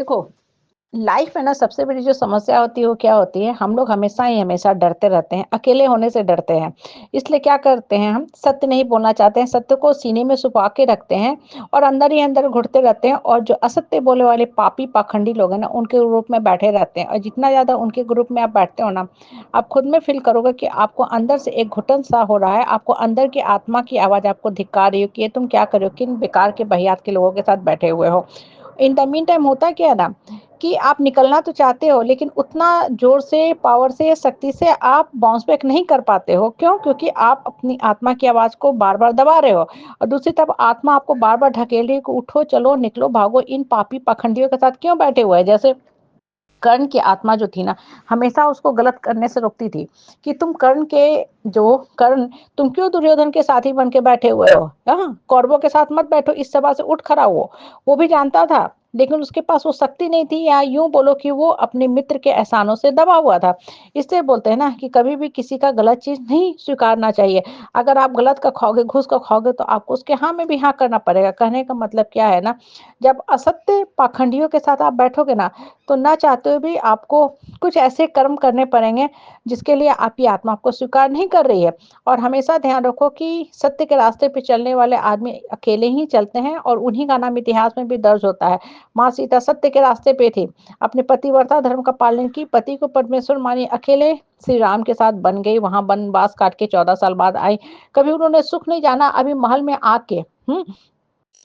देखो, लाइफ में ना सबसे बड़ी जो समस्या होती है वो क्या होती है, हम लोग हमेशा ही हमेशा डरते रहते हैं, अकेले होने से डरते हैं। इसलिए क्या करते हैं, हम सत्य नहीं बोलना चाहते हैं, सत्य को सीने में छुपा के रखते हैं और अंदर ही अंदर घुटते रहते हैं, और जो असत्य बोले वाले पापी पाखंडी लोग हैं ना, उनके ग्रुप में बैठे रहते हैं। और जितना ज़्यादा उनके ग्रुप में आप बैठते हो ना, आप खुद में फ़ील करोगे कि आपको अंदर से एक घुटन सा हो रहा है, आपको अंदर की आत्मा की आवाज़ आपको धिक्कार रही हो कि ये तुम क्या कर रहे हो, किन बेकार के बहियात के लोगों के साथ बैठे हुए हो। इन द मीन टाइम होता क्या है ना, कि आप निकलना तो चाहते हो, लेकिन उतना ज़ोर से, पावर से, शक्ति से आप बाउंस बैक नहीं कर पाते हो। क्यों? क्योंकि आप अपनी आत्मा की आवाज़ को बार-बार दबा रहे हो, और दूसरी तरफ आत्मा आपको बार-बार ढकेल रही है कि उठो, चलो, निकलो, भागो, इन पापी पाखंडियों के साथ क्यों बैठे हुए हैं? जैसे कर्ण की आत्मा जो थी ना, हमेशा उसको गलत करने से रोकती थी कि तुम कर्ण, तुम क्यों दुर्योधन के साथी बन के बैठे हुए हो? हाँ, कौरवों के साथ मत बैठो, इस सभा से उठ खड़ा हो। वो भी जानता था, लेकिन उसके पास वो शक्ति नहीं थी, या यूँ बोलो कि वो अपने मित्र के एहसानों से दबा हुआ था। इसलिए बोलते हैं ना कि कभी भी किसी का गलत चीज़ नहीं स्वीकारना चाहिए। अगर आप गलत का खाओगे, घूस का खाओगे, तो आपको उसके हाँ में भी हाँ करना पड़ेगा। कहने का मतलब क्या है ना, जब असत्य पाखंडियों के साथ आप बैठोगे ना, तो ना चाहते हुए भी आपको कुछ ऐसे कर्म करने पड़ेंगे जिसके लिए आपकी आत्मा आपको स्वीकार नहीं कर रही है। और हमेशा ध्यान रखो कि सत्य के रास्ते पे चलने वाले आदमी अकेले ही चलते हैं, और उन्हीं का नाम इतिहास में भी दर्ज होता है। माँ सीता सत्य के रास्ते पे थी, अपने पतिव्रता धर्म का पालन की, पति को परमेश्वर मानी, अकेले श्री राम के साथ बन गई, वहां वनवास काट के 14 साल बाद आई। कभी उन्होंने सुख नहीं जाना, अभी महल में आके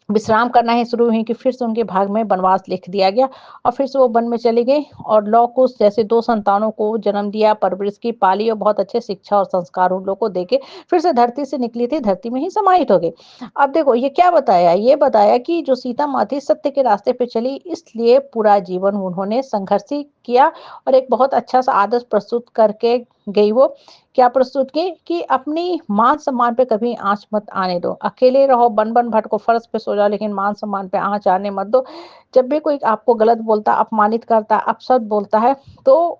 विश्राम करना ही शुरू हुई कि फिर से उनके भाग में वनवास लिख दिया गया, और फिर से वो वन में चली गई, और लौ कुश जैसे 2 संतानों को जन्म दिया, परवरिश की, पाली, और बहुत अच्छे शिक्षा और संस्कार उन लोगों को देके फिर से धरती से निकली थी, धरती में ही समाहित हो गई। अब देखो ये क्या बताया? ये बताया कि जो सीता माँ थी सत्य के रास्ते पे चली, इसलिए पूरा जीवन उन्होंने संघर्ष ही किया, और एक बहुत अच्छा-सा आदर्श प्रस्तुत करके गई वो। क्या प्रस्तुत की? कि अपनी मान-सम्मान पे कभी आँच मत आने दो। अकेले रहो, बन-बन भटको, फर्श पे सो जाओ, लेकिन मान-सम्मान पे आँच आने मत दो। जब भी कोई आपको गलत बोलता, अपमानित करता, अपशब्द बोलता है, तो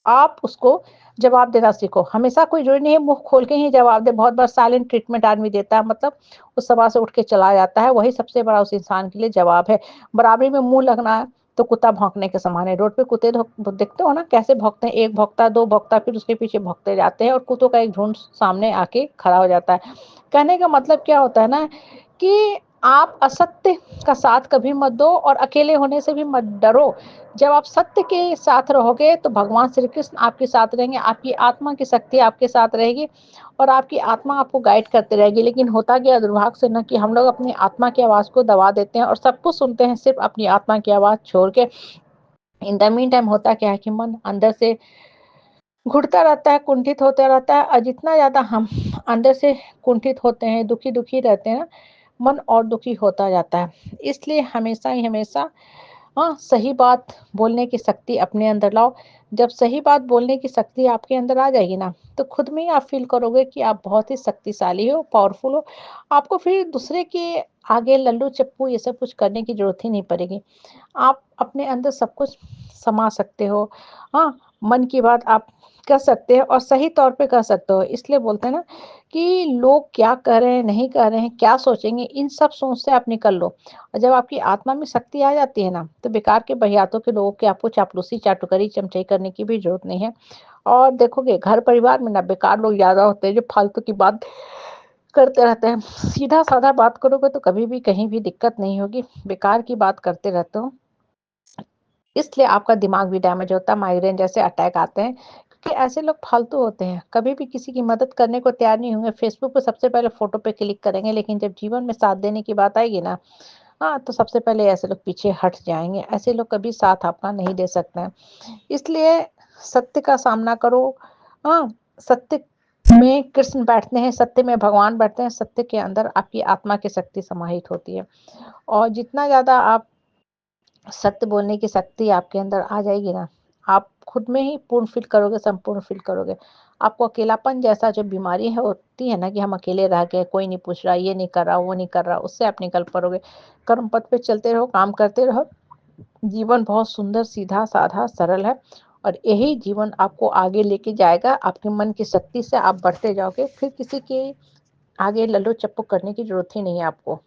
आप उसको जवाब देना सीखो। हमेशा कोई ज़रूरी नहीं है मुँह खोल के ही जवाब दे। बहुत बार साइलेंट ट्रीटमेंट आदमी देता है, मतलब उस सभा से उठ के चला जाता है, वही सबसे बड़ा उस इंसान के लिए जवाब है। बराबरी में मुँह लगना तो कुत्ता भौंकने के समान है। रोड पे कुत्ते देखते हो ना कैसे भौंकते हैं, 1 भौंकता, 2 भौंकता, फिर उसके पीछे भौंकते जाते हैं, और कुत्तों का एक झुंड सामने आके खड़ा हो जाता है। कहने का मतलब क्या होता है ना, कि आप असत्य का साथ कभी मत दो, और अकेले होने से भी मत डरो। जब आप सत्य के साथ रहोगे तो भगवान श्री कृष्ण आपके साथ रहेंगे, आपकी आत्मा की शक्ति आपके साथ रहेगी, और आपकी आत्मा आपको गाइड करती रहेगी। लेकिन होता क्या है दुर्भाग्य से ना, कि हम लोग अपनी आत्मा की आवाज़ को दबा देते हैं और सब कुछ सुनते हैं, सिर्फ़ अपनी आत्मा की आवाज़ छोड़ के। इन द मीन टाइम होता क्या है कि मन अंदर से घुटता रहता है, कुंठित होता रहता है, और जितना ज़्यादा हम अंदर से कुंठित होते हैं, दुखी-दुखी रहते हैं ना, मन और दुखी होता जाता है। इसलिए हमेशा ही हमेशा सही बात बोलने की शक्ति अपने अंदर लाओ। जब सही बात बोलने की शक्ति आपके अंदर आ जाएगी ना, तो खुद में ही आप फ़ील करोगे कि आप बहुत ही शक्तिशाली हो, पावरफुल हो। आपको फिर दूसरे के आगे लल्लू-चप्पू ये सब कुछ करने की ज़रूरत ही नहीं पड़ेगी। आप अपने अंदर सब कुछ समा सकते हो। मन की बात आप कह सकते हो, और सही तौर पे कह सकते हो। इसलिए बोलते हैं ना कि लोग क्या कह रहे हैं, नहीं कह रहे हैं, क्या सोचेंगे, इन सब सोच से आप निकल लो। और जब आपकी आत्मा में शक्ति आ जाती है ना, तो बेकार के बहियातों के लोगों की आपको चापलूसी, चाटुकरी, चमचाई करने की भी ज़रूरत नहीं है। और देखोगे घर परिवार में ना बेकार लोग ज़्यादा होते हैं, जो फालतू की बात करते रहते हैं। सीधा-साधा बात करोगे तो कभी भी कहीं भी दिक्कत नहीं होगी। बेकार की बात करते रहते हो, इसलिए आपका दिमाग भी डैमेज होता है, माइग्रेन जैसे अटैक आते हैं, क्योंकि ऐसे लोग फालतू होते हैं, कभी भी किसी की मदद करने को तैयार नहीं होंगे। फेसबुक पे सबसे पहले फ़ोटो पे क्लिक करेंगे, लेकिन जब जीवन में साथ देने की बात आएगी ना, तो सबसे पहले ऐसे लोग पीछे हट जाएँगे। ऐसे लोग कभी साथ आपका नहीं दे सकते हैं। इसलिए सत्य का सामना करो। हाँ, सत्य में कृष्ण बैठते हैं, सत्य में भगवान बैठते हैं, सत्य के अंदर आपकी आत्मा की शक्ति समाहित होती है। और जितना ज़्यादा आप सत्य बोलने की शक्ति आपके अंदर आ जाएगी ना, आप खुद में ही पूर्ण फ़ील करोगे, संपूर्ण फ़ील करोगे। आपको अकेलापन जैसा जो बीमारी है होती है ना, कि हम अकेले रह गए, कोई नहीं पूछ रहा, ये नहीं कर रहा, वो नहीं कर रहा, उससे आप निकल पड़ोगे। कर्म पथ पे चलते रहो, काम करते रहो। जीवन बहुत सुंदर, सीधा, साधा, सरल है, और यही जीवन आपको आगे लेके जाएगा। आपके मन की शक्ति से आप बढ़ते जाओगे, फिर किसी के आगे लल्लू-चप्पू करने की ज़रूरत ही नहीं है आपको।